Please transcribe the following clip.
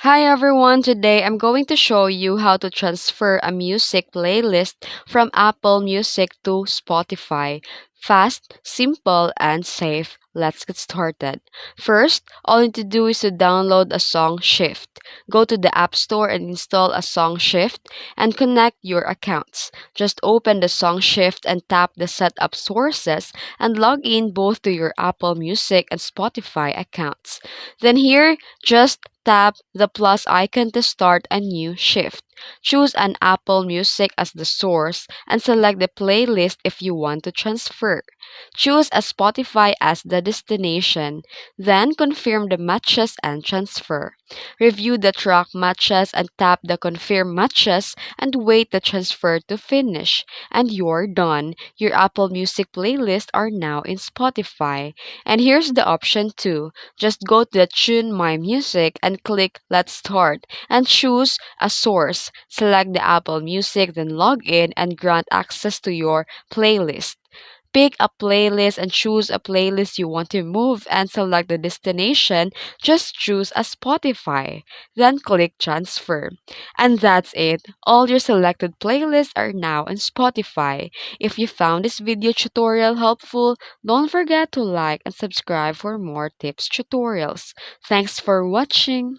Hi everyone, today I'm going to show you how to transfer a music playlist from Apple Music to Spotify. Fast, simple, and safe. Let's get started. First, all you need to do is to download a song shift. Go to the App Store and install a song shift and connect your accounts. Just open the song shift and tap the setup sources and log in both to your Apple Music and Spotify accounts. Then here, just tap the plus icon to start a new shift. Choose an Apple Music as the source and select the playlist if you want to transfer. Choose a Spotify as the destination. Then confirm the matches and transfer. Review the track matches and tap the confirm matches and wait the transfer to finish. And you're done. Your Apple Music playlist are now in Spotify. And here's the option 2. Just go to the Tune My Music and click Let's Start and choose a source. Select the Apple Music, then log in and grant access to your playlist. Pick a playlist and choose a playlist you want to move and select the destination. Just choose a Spotify. Then click transfer. And that's it. All your selected playlists are now on Spotify. If you found this video tutorial helpful, don't forget to like and subscribe for more tips tutorials. Thanks for watching.